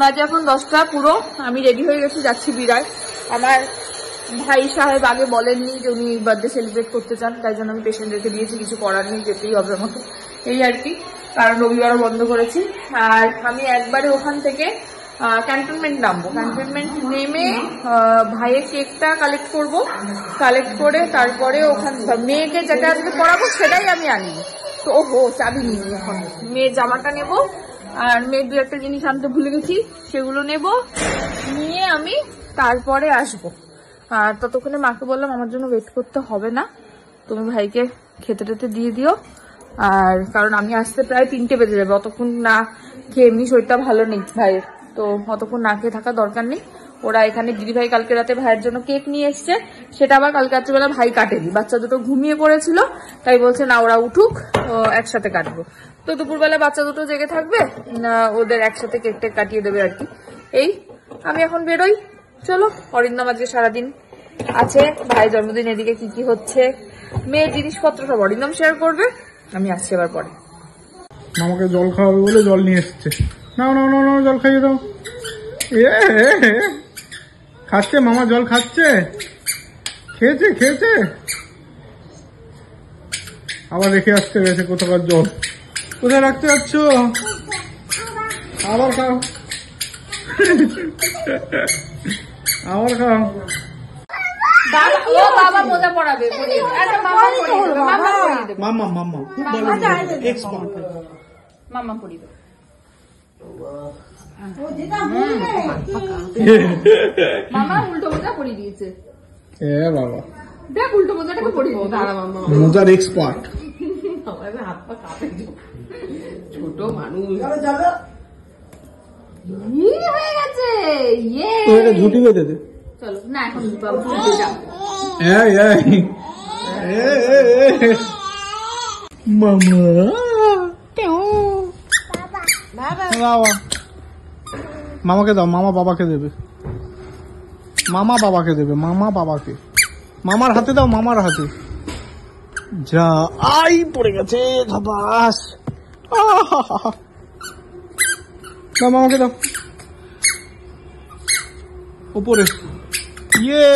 বাজে এখন 10টা পুরো। আমি রেডি হয়ে গেছি, যাচ্ছি বিরাট। আমার ভাই সাহেব আগে বলেননি যে উনি বার্থডে সেলিব্রেট করতে চান, তাই জন্য আমি পেশেন্ট রেখে দিয়েছি, কিছু করার নেই, যেতেই হবে আমাকে, এই আর কি। কারণ রবিবারও বন্ধ করেছি। আর আমি একবারে ওখান থেকে ক্যান্টনমেন্ট নামবো। ক্যান্টনমেন্ট নেমে ভাইয়ের কেকটা কালেক্ট করব, কালেক্ট করে তারপরে ওখান মেয়েকে যেটা আজকে পড়াবো সেটাই আমি আনি। তো ওহো, চাবি নিই এখন। মেয়ের জামাটা নেবো, আর মেয়ের দু একটা জিনিস আনতে ভুলে গেছি, সেগুলো নেব, নিয়ে আমি তারপরে আসবো। আর ততক্ষণে মাকে বললাম আমার জন্য ওয়েট করতে হবে না, তুমি ভাইকে খেতে টেতে দিয়ে দিও। আর কারণ আমি আসতে প্রায় 3টে বেজে যাবে, অতক্ষণ না খেয়ে, এমনি শরীরটা ভালো নেই ভাইয়ের, তো অতক্ষণ না খেয়ে থাকা দরকার নেই। ওরা এখানে দিদি ভাই কালকে রাতে ভাইয়ের জন্য কেক নিয়ে এসছে, সেটা আবার কালকে রাত্রিবেলা ভাই কাটেনি, বাচ্চা দুটো ঘুমিয়ে পড়েছিল, তাই বলছে না ওরা উঠুক, একসাথে কাটবো। তো দুপুরবেলা বাচ্চা দুটো জেগে থাকবে, ওদের একসাথে কেক টেক কাটিয়ে দেবে আর কি। এই আমি এখন বেরোই, চলো। অরিন্দম আজকে সারাদিন আছে, ভাই জন্মদিন, এদিকে কি কি হচ্ছে, মেয়ের জিনিসপত্র সব অরিন্দম শেয়ার করবে, আমি আসছি আবার পরে। মামাকে জল খাওয়াবে বলে জল নিয়ে এসছে। নাও নাও নাও নাও, জল খাইয়ে দাও। খাচ্ছে মামা, জল খাচ্ছে, খেয়েছে খেয়েছে, আবার রেখে আসতে গেছে কোথাকার জল। কোথায় রাখতে যাচ্ছ? আবার খাও, আবার খাও। বাবা মোজা পরাবে, মামা মামা খুব ভালো, এক্সপার্ট মামা পরিবে। মামা উল্টো মোজা পরিয়ে দিয়েছে। বাবা দেখ উল্টো মোজাটাকে পরিয়ে দিয়েছে। মোজার এক্সপার্ট। ছোট মানুষ হয়ে গেছে। ঝুটি বেঁধে দে। চলো না, এখন মামাকে দাও, মামা বাবাকে দেবে, মামা বাবাকে দেবে, মামা বাবাকে, মামার হাতে দাও, মামার হাতে। যা আই পড়ে গেছে খাবাস। দাও মামাকে দাও, উপরে। ইয়ে,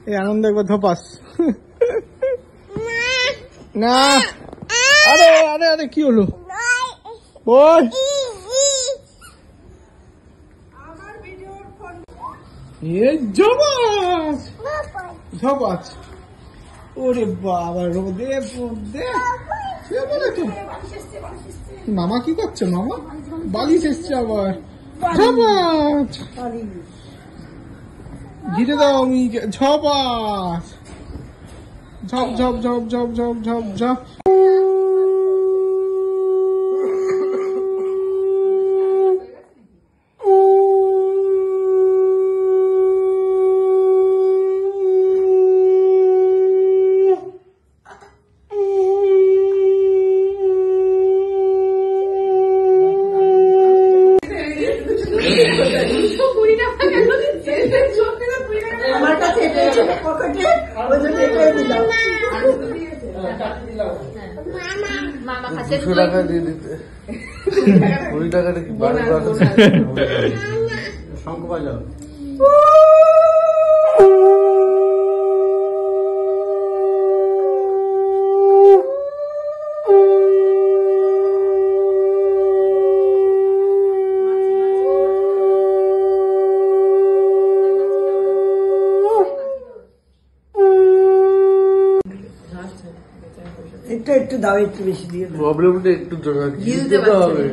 এই আনন্দ একবার ধপাস। না, আরে আরে আরে কি হলো? ওই ঝপাস ঝপাস। ওরে বাবা, রোদে পড়তে মামা কি করছে? মামা বালিশ এসছে আবার। ঝপাস, ঘিরে দাও, আমি ঝপাস, ঝপ ঝপ ঝপ ঝপ ঝপ ঝপ ঝপ। টাকা দিয়ে দিতে, 20 টাকাটা কি শঙ্খ বাজাও। একটু দাও, একটু বেশি দিয়ে দাও। প্রবলেমটা একটু দিতে হবে,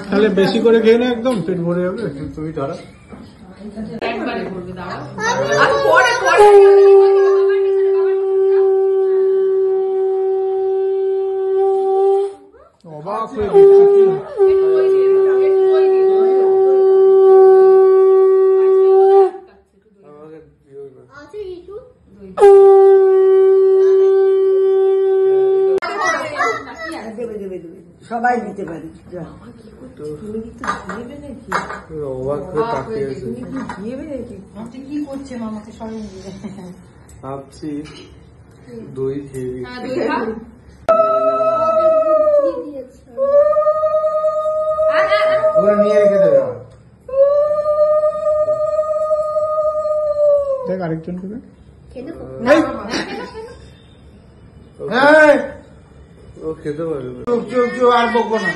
তাহলে বেশি করে খেয়ে না, একদম পেট ভরে যাবে। তুমি ধরো একবারে করবে, দাঁড়াও। আর পরে পরে অবাক হয়ে দিচ্ছি। সবাই দিতে পারি। অবাক হয়ে তাকিয়ে আছে। কি করছে মামাকে সবাই মিলে? ভাবছি দই খেয়ে ওরা নিয়ে রেখে দেবে আমার। দেখ আরেকজনকে দেখ। এই! ও খেতে পারবে। চুপ চুপ চুপ, আর বকবো না।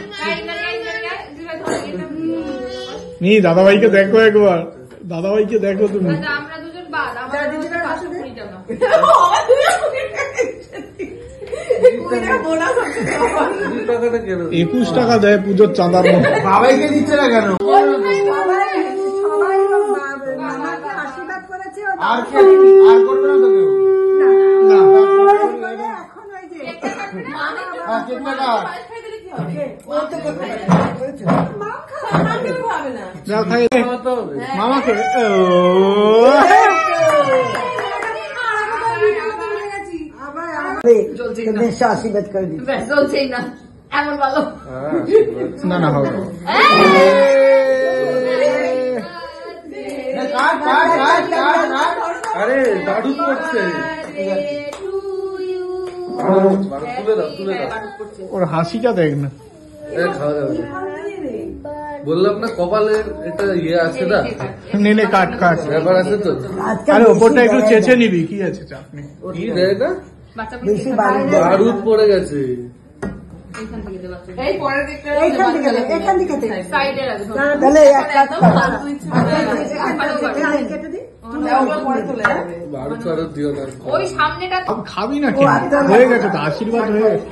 নি দাদাভাইকে দেখো একবার, দাদাভাইকে দেখো তুমি। আমরা দুজন বাদ, আমরা দুজনের পাশে কুড়ি টাকা। টাকাটা কেন? 21 টাকা দেয় পুজোর চাঁদার মতো। বাবাইকে দিচ্ছে না কেন? আশীর্বাদ করেছে আর আর করবে না তো কেউ? না। এখন ওই যে হ্যাঁ, কেটে কাট। যাও খাই খাওয়াতে হবে। মামাকে। আশীর্বাদ করে দিই। ব্যাস, চলছেই না এমন ভালো। হ্যাঁ, না না হবে। কাট কাট কাট কাট কাট। আরে দাদু করছে। তুলে দাও তুলে দাও। ওর হাসিটা দেখ না। খাওয়া যাবে না। বললাম না কপালের এটা ইয়ে আছে না, নে নে কাট কাট। ব্যাপার আছে তো। আরে ওপরটা একটু চেঁচে নিবি, কি আছে চাপ নেই। কি দেয় না? বেশি বাড়ি বারুদ পড়ে গেছে। এই পরের দিকটা এখান থেকে সাইডে রাখো। তাহলে এক কাজ বারুদ ফারুদ দিও না। ওই সামনেটা খাবি না কেন? হয়ে গেছে তো, আশীর্বাদ হয়ে গেছে।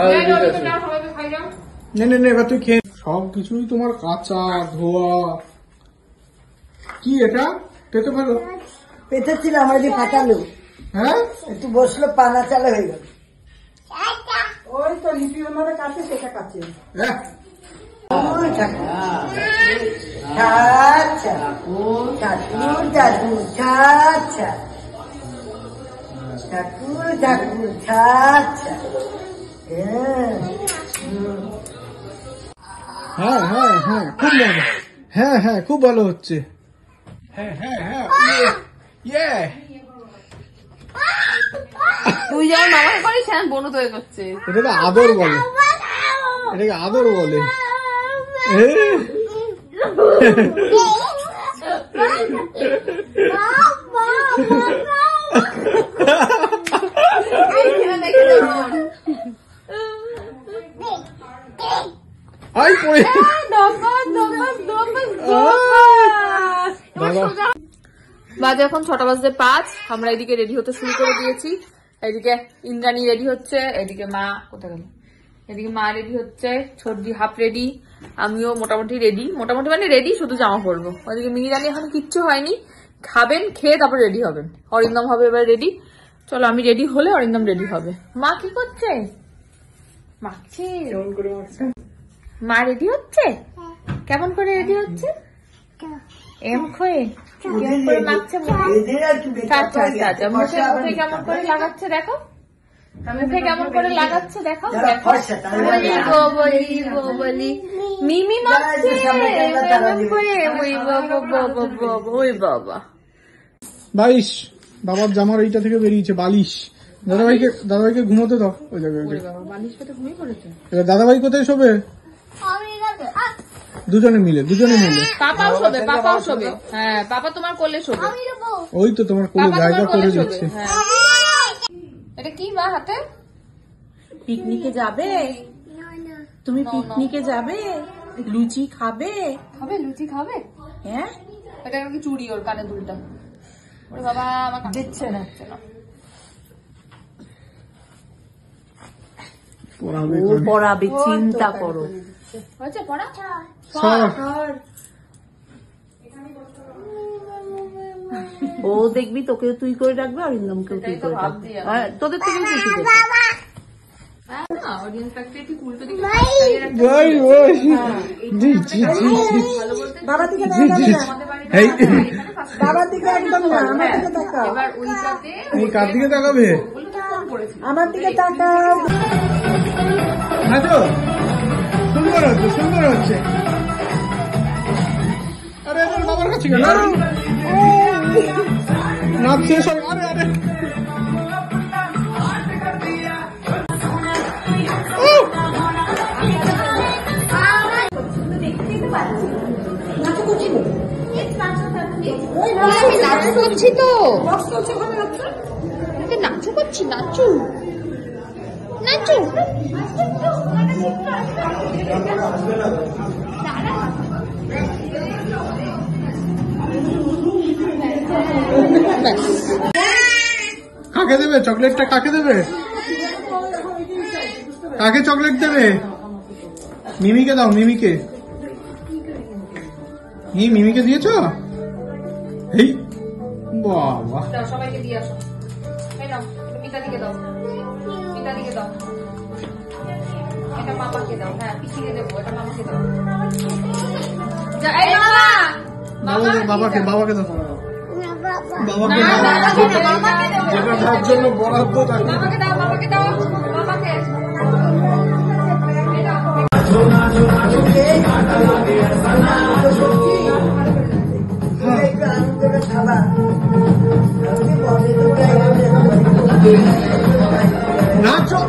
ঠিক আছে। সবাইকে খাই যাও। নে নে নে, এবার তুই খেয়ে। সব কিছুই তোমার কাঁচা ধোয়া। কি এটা পেতে পারো? পেটে ছিল আমার যে পাঠালো, হ্যাঁ একটু বসলো পানা চালে হয়ে গেল। ওই তো লিপি ওনারা কাছে সেটা কাছে ঠাকুর ঠাকুর ঠাকুর ছাচ্ছা ঠাকুর ঠাকুর ছাচ্ছা। হ্যাঁ হ্যাঁ হ্যাঁ খুব ভালো। হ্যাঁ হ্যাঁ খুব ভালো হচ্ছে। হ্যাঁ হ্যাঁ হ্যাঁ ইয়ে। তুই যেমন মামাকে করিস সেমন বোনও তৈরি করছে। এটাকে আদর বলে, এটাকে আদর বলে। আই পড়ে বাজে এখন 6:05। আমরা এদিকে রেডি হতে শুরু করে দিয়েছি। এদিকে ইন্দ্রাণী রেডি হচ্ছে, এদিকে মা কোথায় গেল, এদিকে মা রেডি হচ্ছে, ছোটদি হাফ রেডি, আমিও মোটামুটি রেডি, মোটামুটি মানে রেডি, শুধু জামা পরবো। ওইদিকে মিহিরানি এখন কিচ্ছু হয়নি, খাবেন, খেয়ে তারপর রেডি হবেন। অরিন্দম হবে এবার রেডি। চলো আমি রেডি হলে অরিন্দম রেডি হবে। মা কি করছে? মাখছে। মা রেডি হচ্ছে? কেমন করে রেডি হচ্ছে? এম খয়ে কেমন করে মাখছে মুখে কেমন করে লাগাচ্ছে দেখো, মুখে কেমন করে লাগাচ্ছে দেখো। বলি মিমি মাখছে কেমন করে। ওই বাবা ওই বাবা। বাইশ বাবার জামার এইটা থেকে বেরিয়েছে বালিশ। দাদাভাইকে ঘুমোতে দাও ওই জায়গায়। বালিশ পেতে ঘুমিয়ে পড়েছে। এবার দাদাভাই কোথায় শোবে? দুজনে মিলে পাপাও শোবে, পাপাও শোবে। হ্যাঁ পাপা তোমার কোলে শোবে। ওই তো তোমার কোলে পাপা জায়গা তোমার কোলে করে শোবে। দিচ্ছে। হ্যাঁ এটা কি মা হাতে? পিকনিকে যাবে তুমি? পিকনিকে যাবে? লুচি খাবে? খাবে লুচি খাবে? হ্যাঁ এটা কি চুড়ি ওর কানে দুলটা? ওরে বাবা আমার কানে দিচ্ছে না। হচ্ছে না। ও পড়াবে, চিন্তা করো। হয়েছে পড়া? সর। ও দেখবি তোকে তুই করে রাখবে, অরিন্দমকেও তুই করে রাখবে। তোদের থেকে তুই শিখে না অডিয়েন্স ফ্যাক্টরি ঠিক উল্টো দিকে ভাই ওই জি জি জি বাবার দিকে দেখা যাবে না, এই বাবার দিকে একদম না, আমার দিকে তাকাও। এবার ওইটাতে এই কার দিকে তাকাবে? ওগুলো তো কম করেছি। আমার দিকে তাকাও। হ্যাঁ তো সুন্দর হচ্ছে। আরে তোর বাবার কাছে গেল নাচ শেষ হবে। আরে ও নাচু করছি তো, নাচু করছি, নাচু নাচু। কাকে দেবে চকলেটটা? কাকে দেবে? কাকে চকলেট দেবে? মিমিকে দাও, মিমিকে। মিমিকে দিয়েছ? এই বাবা, সবাইকে দিয়ে আসো। মিতাদিকে দাও, মিতাদিকে দাও, এটা মামাকে দাও। হ্যাঁ, পিছিয়ে দেবো, এটা মামাকে দাও। বাবাকে বাবাকে দাও, বাবাকে যেটা তার জন্য বরাদ্দ থাকে। মামাকে দাও, মামাকে দাও, মামাকে। নাচো।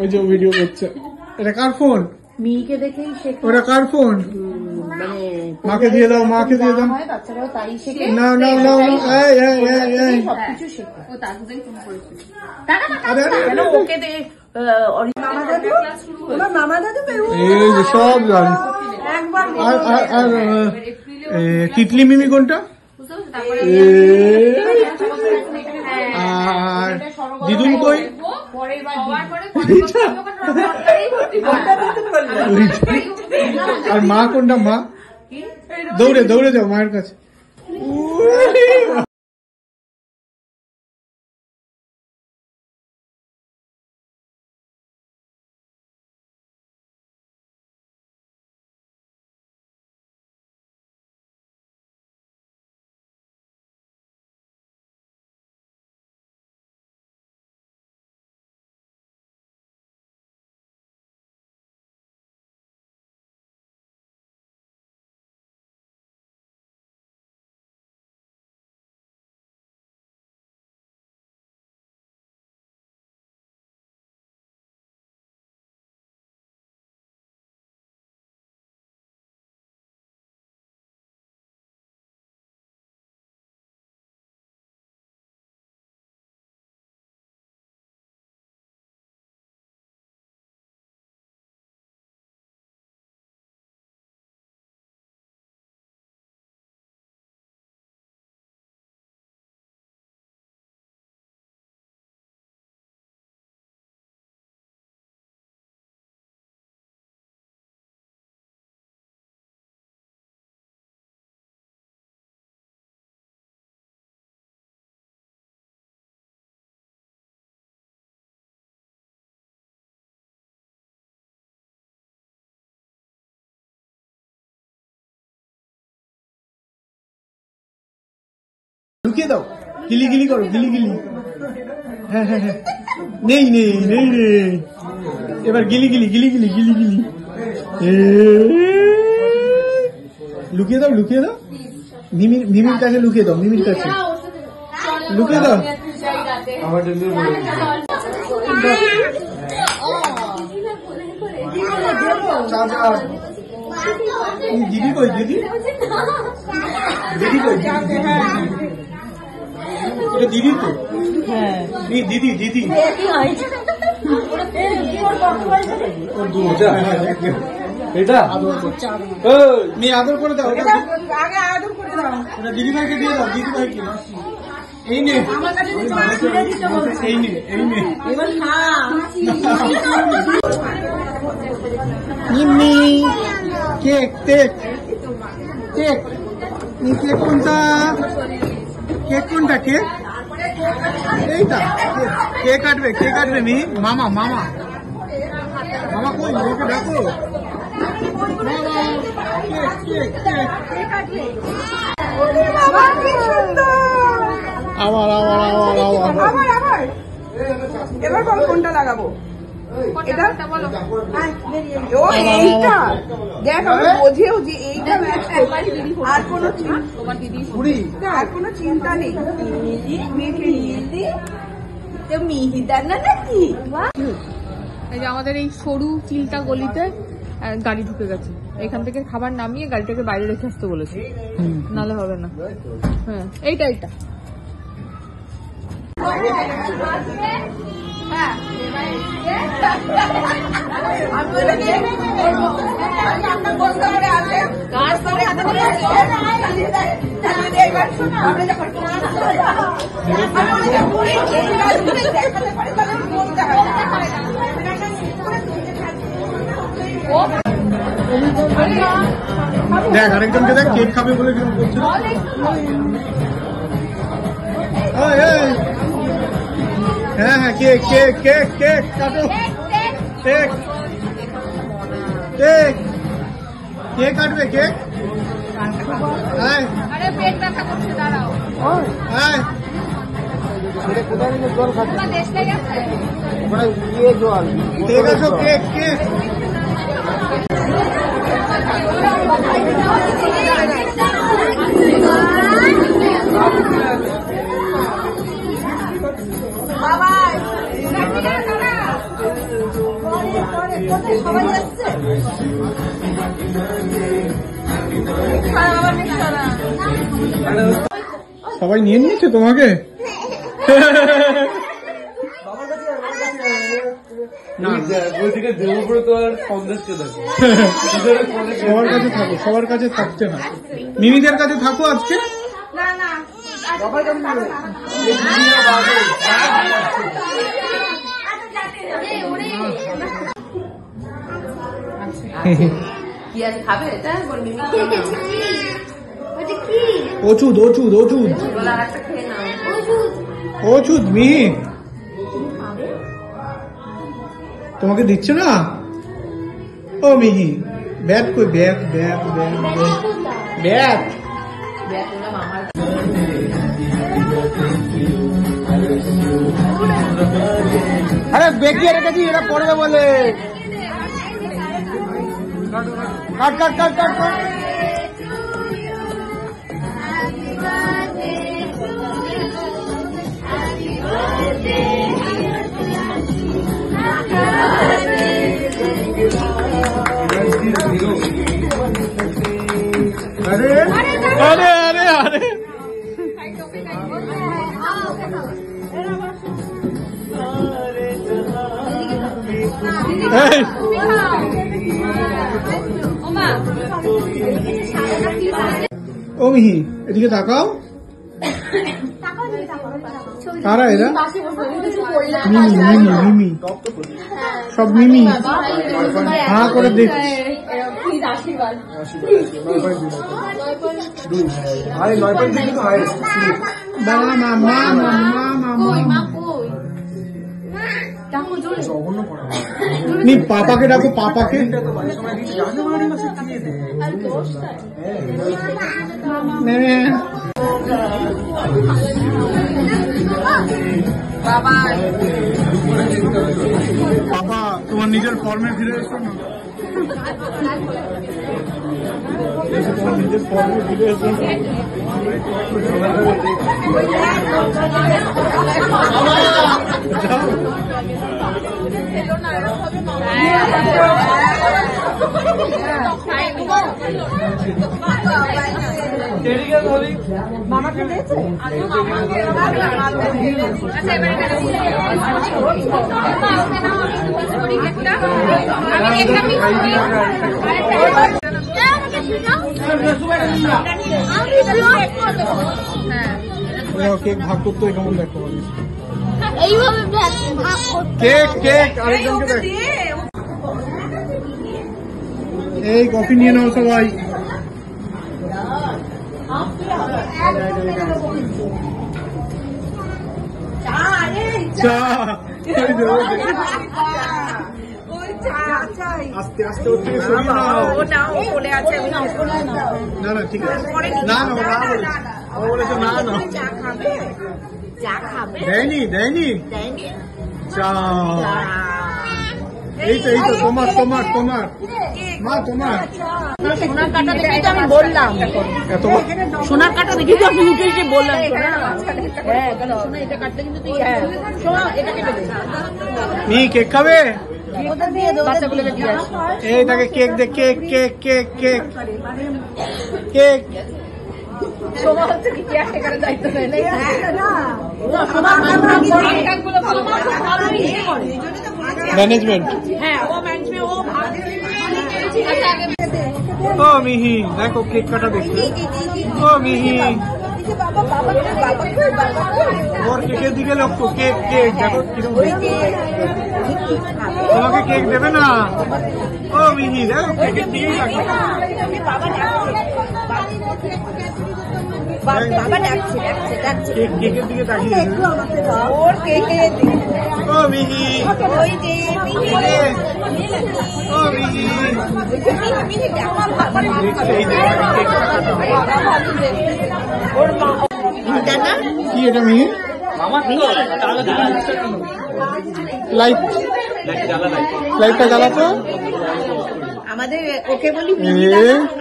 ওই যে ভিডিও করছে। এটা কার ফোন? মিহিকে দেখেই শেখে। ওটা কার ফোন? মানে মাকে দিয়ে দাও, মাকে দিয়ে দাও। বাচ্চারাও তাই শেখে। না না না, এই সবকিছু শেখে। ও তারপরেই ফোন করেছিল। আরে কেন ওকে দে মামা দাদু, ওনার মামা দাদু এই যে সব জানি। একবার আর তিতলি মিমি কোনটা? আর দিদুন কই? আর মা কোনটা? মা দৌড়ে দৌড়ে যাও মায়ের কাছে। ঢুকিয়ে দাও, গিলি গিলি করো, গিলি গিলি। হ্যাঁ হ্যাঁ হ্যাঁ, নেই নেই নেই নেই, এবার গিলি গিলি গিলি গিলি গিলি গিলি। লুকিয়ে দাও, লুকিয়ে দাও, মিমির কাছে লুকিয়ে দাও, মিমির কাছে লুকিয়ে দাও। আমার জন্য বলে দিদি কই? দিদি দিদি কই? এটা দিদি তো? হ্যাঁ দিদি দিদি এটা মেয়ে আদর করে দাও, আগে আদর করে দাও। ওটা দিদি ভাইকে দিয়ে দাও, দিদি ভাইকে। এই নে, এই নে, এই নে। এবার খা। মিমি কেক, কেক, কেক। কেক কোনটা? কেক কোনটা? কেক এইটা। কে কাটবে? কে কাটবে? মি মামা, মামা, মামা কই? ওকে ডাকো। মামা কেক, কেক, কেক। আবার আবার আবার আবার এবার বল কোনটা লাগাবো? এটা ও এইটা দেখ, আমি বোঝেও যে এইটা ম্যাচ করবে। আর কোনো আর কোনো চিন্তা নেই। মিহিদার না নাকি? এই যে আমাদের এই সরু চিলটা গলিতে গাড়ি ঢুকে গেছে, এখান থেকে খাবার নামিয়ে গাড়িটাকে বাইরে রেখে আসতে বলেছে, নাহলে হবে না। হ্যাঁ এইটা এইটা দেখ আরেকজনকে দেখ কেক খাবে বলে কেউ করছে। হ্যাঁ হ্যাঁ কেক কেক কেক কেক কাটো, কেক কেক কেক কাটবে কেক। হ্যাঁ আরে পেট ব্যথা করছে, দাঁড়াও। হ্যাঁ তোমরা দেশে গেছে কেক আসো কেক কেক। সবাই নিয়ে নিয়েছে তোমাকে? সবার কাছে থাকো, সবার কাছে থাকতে হয়। মিমিদের কাছে থাকো আজকে। ওষুধ ওষুধ ওষুধ ওষুধ মিহি তোমাকে দিচ্ছে না? ও মিহি ব্যাট কই? Bat bat bat bat. আরে বেঁকিয়ে রেখেছি, এরা পড়বে বলে। কাট কাট কাট কাট কাট। अरे अरे अरे अरे ও মিহি এদিকে তাকাও। কারা এরা? মিমি মিমি মিমি সব মিমি। হ্যাঁ করে দেখছি। পাপাকে ডাকো, পাপাকে। বাবা তোমার নিজের ফর্মে ফিরে এসো না। তোমার নিজের ফর্মে ফিরে এসো না। মামাকে দিয়েছে? কেক ভাগ করতে কেমন দেখো? এইভাবে কেক কেক আরেকজনকে দেখ। এই কফি নিয়ে নাও সবাই। চা আস্তে আস্তে ওর থেকে সরিয়ে নাও। না না ঠিক আছে, না না ও বলেছে না না। দেয়নি দেয়নি চা। এই তো তোমার তোমার তোমার মা তোমার সোনার কাটা দেখে তো আমি বললাম, এত সোনার কাটা দেখে তো আমি মুখে এসে বললাম। হ্যাঁ সোনা এটা কাটলে কিন্তু তুই, হ্যাঁ সোনা এটা কেটে দে। কেক খাবে? বাচ্চাগুলোকে দিয়ে আসি। এইটাকে কেক দে, cake cake cake cake cake. Shobha হচ্ছে কি কেয়ারটেকারের দায়িত্ব নেয় না? ম্যানেজমেন্ট। হ্যাঁ, ও ম্যানেজমেন্ট, ও ও মিহি দেখো কেক কাটা দেখছো? ও মিহি ওর কেকের দিকে লক্ষ্য। কেক কেক দেখো কিরকম। তোমাকে কেক দেবে না? ও মিহি দেখো কেকের দিকেই লাগবে। কেক কেকের দিকে তাকিয়ে ওর কেকে ও মিহি ওই যে ও মিহি কি এটা মিহি? লাইটটা জ্বালাতো। আমাদের ওকে বলি মিহি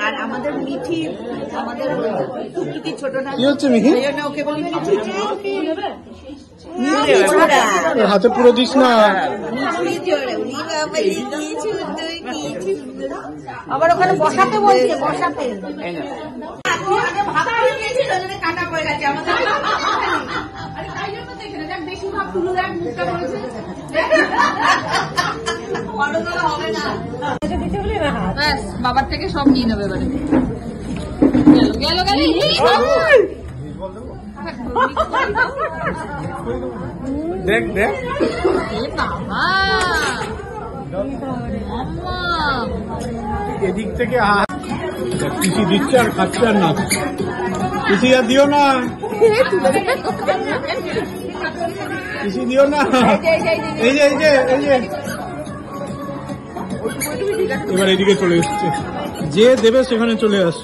আর আমাদের মিঠি, আমাদের টুকটুকি ছোট না, কি হচ্ছে মিহি? এই জন্য ওকে বলি মিঠি। ওর হাতে পুরো দিস না। আবার ওখানে বসাতে বলছে, বসাতে কাটা পড়ে গেছে আমাদের। ব্যাস, বাবার থেকে সব নিয়ে নেবে এবারে। গেল গেল গেল। দেখ দেখ এ বাবা, মাম্মা। এদিক থেকে কিছু দিচ্ছে আর খাচ্ছে আর না। কিছু আর দিও না, কিছু দিও না। এই যে এই যে এই যে এবার এদিকে চলে এসছে। যে দেবে সেখানে চলে আস।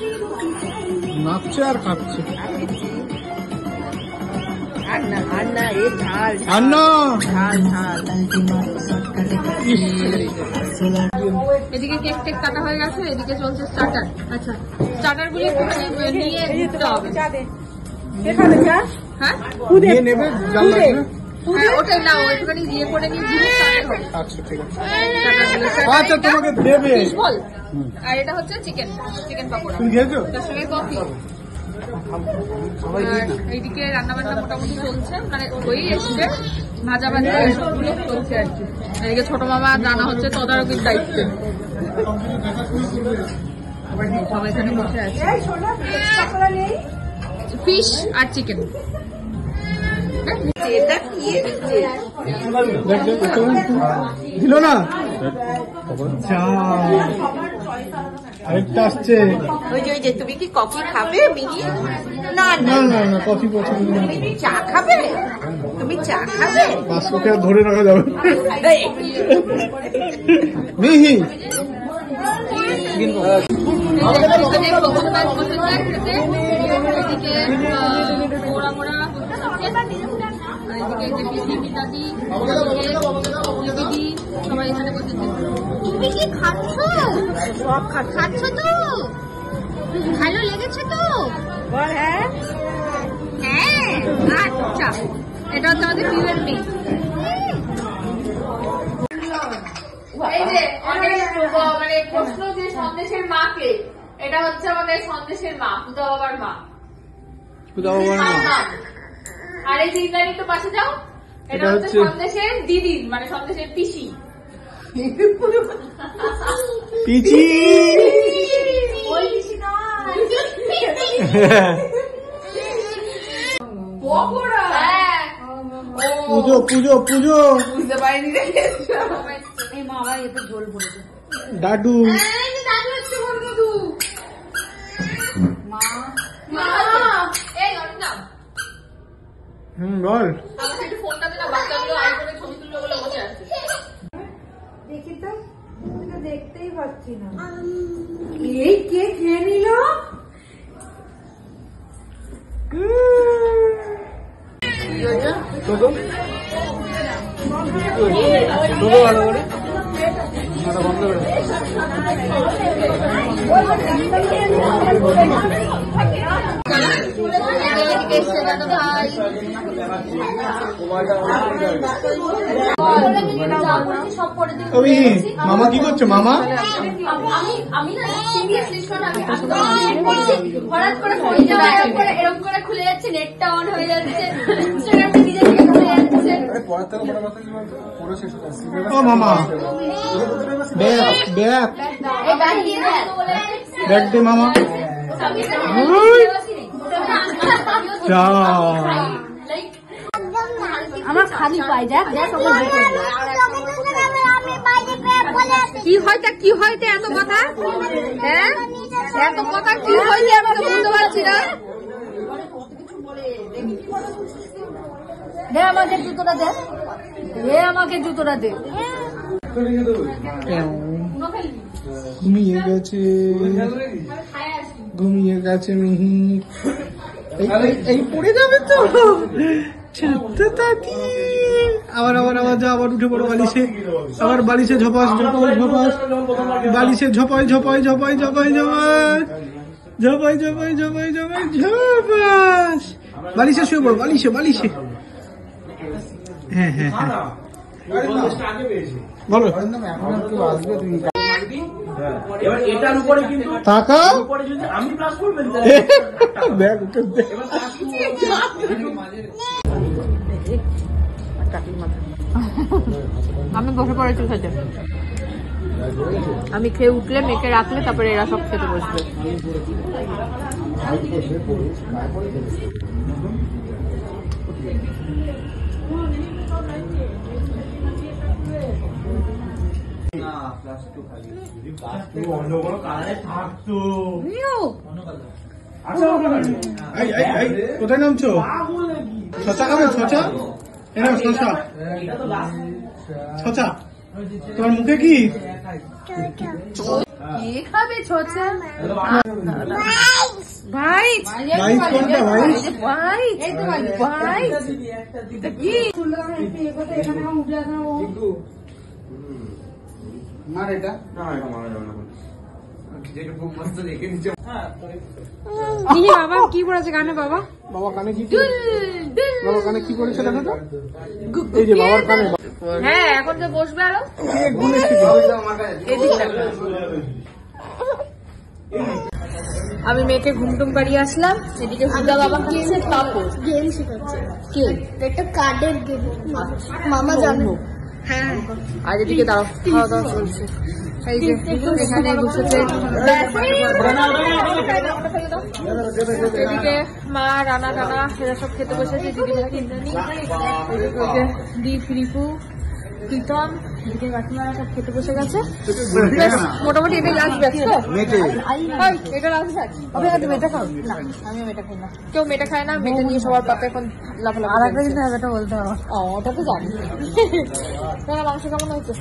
নাচছে আর খাচ্ছে। আর না এ ঝাল আর না ঝাল ঝাল। এদিকে কেক টেক কাটা হয়ে গেছে, এদিকে চলছে স্টার্টার। আচ্ছা, স্টার্টার গুলি একটুখানি নিয়ে দিতে হবে। হ্যাঁ নিয়ে নেবে জাল লাগবে। হ্যাঁ, ওটাই না, ওইটুখানি দিয়ে করে নিয়ে দিলে starter হবে। আচ্ছা ঠিক আছে। স্টার্টারগুলো, আচ্ছা তোমাকে দেবে। fish ball। আর এটা হচ্ছে চিকেন পাকোড়া, তুমি খেয়েছো? তার সঙ্গে কফি। এইদিকে রান্না বান্না মোটামুটি চলছে, মানে ওই এসছে ভাজা ভাজা এসবগুলো চলছে আর কি। এদিকে ছোট মামা জানা হচ্ছে তদারকির দায়িত্বে। সবাই এখানে বসে আছে। ফিশ আর চিকেন। এটা কি দেখ দেখ দিল না। যা, আরেকটা আসছে। ওই যে তুমি কি কফি খাবে মিহি? না না না না, কফি পছন্দ না। তুমি চা খাবে? তুমি চা খাবে? বাস্ককে আর ধরে রাখা যাবে। মিহি এদিকে মোড়া মোড়া এদিকে পিসি দাদি দিদি সবাই এখানে বসেছে। তুমি কি খাচ্ছ? খাচ্ছ তো? ভালো লেগেছে তো? হ্যাঁ হ্যাঁ, আচ্ছা, এটা হচ্ছে আমাদের কিউএন মি। এই যে অনেক মানে প্রশ্ন যে সন্দেশের মা কে, এটা হচ্ছে আমাদের সন্দেশের মা, খুদা বাবার মা। আর এই দিদার একটু পাশে যাও, এটা হচ্ছে সন্দেশের দিদি, মানে সন্দেশের পিসি। পিচি ওই পিসি নয়, পকোড়া। হ্যাঁ, পুজো পুজো পুজো। বুঝতে পারিনি রে। এই মা ভাই এতে ঝোল পড়েছে। দাদু এই যে দাদু হচ্ছে বল মধু। মা মা এই অর্ণা, বল। আমাকে একটু ফোনটা দে না, বাচ্চাগুলো আইফোনে ছবি তুলবে বলে বসে আছে। দেখি তো, আমি তো দেখতেই পাচ্ছি না। এই কে খেয়ে নিল? তোকে ভালো করে মামা কি করছো মামা? আমি না সিরিয়াসলি শোন, আমি হঠাৎ করে ফোন এরকম করে খুলে যাচ্ছে, নেটটা অন হয়ে যাচ্ছে, ইনস্টাগ্রামটা নিজে থেকে খুলে যাচ্ছে। ও মামা ব্যাগ ব্যাগ এই ব্যাগ দিয়ে দেয় ব্যাগ দে মামা। যা আমার খালি পাই দেখ দেখ কি হয়তো কি হয়তো এত কথা, হ্যাঁ এত কথা কি হয়তো আমি তো বুঝতে পারছি না। দে আমাকে জুতোটা দে, দে আমাকে জুতোটা দে। ঘুমিয়ে গেছে ঘুমিয়ে গেছে মিহি। এই পড়ে যাবে তো দাদি। আবার আবার আবার যা আবার উঠে পড়ো বালিশে, আবার বালিশে ঝপাস ঝপাস ঝপাস, বালিশে ঝপাই ঝপাই ঝপাই ঝপাই ঝপাস ঝপাই ঝপাই ঝপাই ঝপাই ঝপাস। বালিশে শুয়ে পড়ো, বালিশে বালিশে। হ্যাঁ হ্যাঁ হ্যাঁ বলো। এবার এটার উপরে কিন্তু তাকাও উপরে যদি আমি প্লাস করবেন দেখ ওকে দেখ। আমি বসে পড়েছি খেতে, আমি খেয়ে উঠলে মেয়েকে রাখলে তারপরে এরা সব খেতে বসবে। অন্য কোনো কালারে থাকতো। এই এই এই কোথায় নামছো? ছচা খাবে ছচা? এরা ছচা ছচা তোমার মুখে কি? কি খাবে ছোচা? ভাই ভাই কোনটা ভাই? ভাই ভাই কি মার এটা বাবা কি পড়েছে গানে? বাবা বাবা কানে কি বাবা কানে কি করেছে দেখো তো। এই যে বাবার কানে হ্যাঁ এখন যে বসবে আরো আমি মেয়েকে ঘুমটুম পাড়িয়ে আসলাম, এদিকে হুদা বাবা খাচ্ছে পাপড়। গেম শেখাচ্ছে, কে? একটা কার্ডের গেম, মামা জানো। হ্যাঁ আর এদিকে দাঁড়াও, খাওয়া দাওয়া চলছে। এই যে এখানে বসেছে, এদিকে মা রানা টানা এরা সব খেতে বসেছে। দিদিরা কিন্দানি, এদিকে দীপ রিপু প্রীতম, এদিকে কাকিমারা সব খেতে বসে গেছে। মোটামুটি এটাই লাস্ট ব্যাচ তো? এটা লাস্ট ব্যাচ। তুমি মেটা খাও? না আমি মেটা খাই না, কেউ মেটা খায় না। মেটা নিয়ে সবার পাতে এখন লাফালাফি। আর একটা জিনিস এটা বলতে হবে, ওটা তো জানি। মাংস কেমন হয়েছে?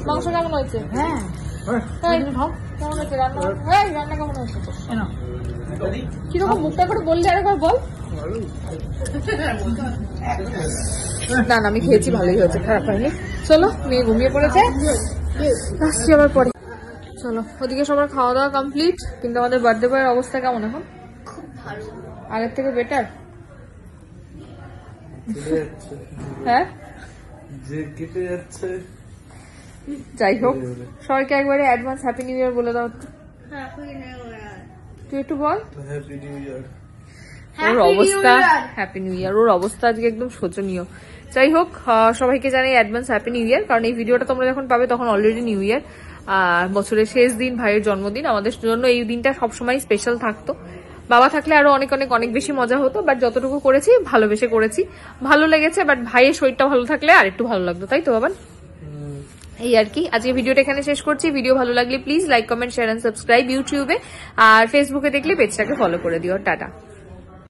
মাংস কেমন হয়েছে? হ্যাঁ কেমন হয়েছে রান্না? হ্যাঁ রান্না কেমন হয়েছে? কিরকম মুখটা করে বললি আরেকবার বল। না না আমি খেয়েছি, ভালোই হয়েছে, খারাপ হয়নি। চলো মেয়ে ঘুমিয়ে পড়েছে, আসছি আবার পরে। চলো ওদিকে সবার খাওয়া দাওয়া কমপ্লিট, কিন্তু আমাদের বার্থডে বয়ের অবস্থা কেমন এখন? আগের থেকে বেটার? হ্যাঁ যাই হোক, সবাইকে একবারে অ্যাডভান্স হ্যাপি নিউ ইয়ার বলে দাও। তুই একটু বল। ওর অবস্থা হ্যাপি নিউ ইয়ার, ওর অবস্থা আজকে একদম শোচনীয়। যাই হোক সবাইকে জানাই অ্যাডভান্স হ্যাপি নিউ ইয়ার, কারণ এই ভিডিওটা তোমরা যখন পাবে তখন অলরেডি নিউ ইয়ার। আর বছরের শেষ দিন, ভাইয়ের জন্মদিন, আমাদের জন্য এই দিনটা সবসময় স্পেশাল থাকতো। বাবা থাকলে আরো অনেক অনেক অনেক বেশি মজা হতো, বাট যতটুকু করেছি ভালোবেসে করেছি, ভালো লেগেছে। বাট ভাইয়ের শরীরটা ভালো থাকলে আর একটু ভালো লাগতো, তাই তো বাবা? এই আর কি, আজকে ভিডিওটা এখানে শেষ করছি। ভিডিও ভালো লাগলে please like comment share and subscribe ইউটিউবে, আর ফেসবুকে দেখলে পেজটাকে ফলো করে দিও। টাটা।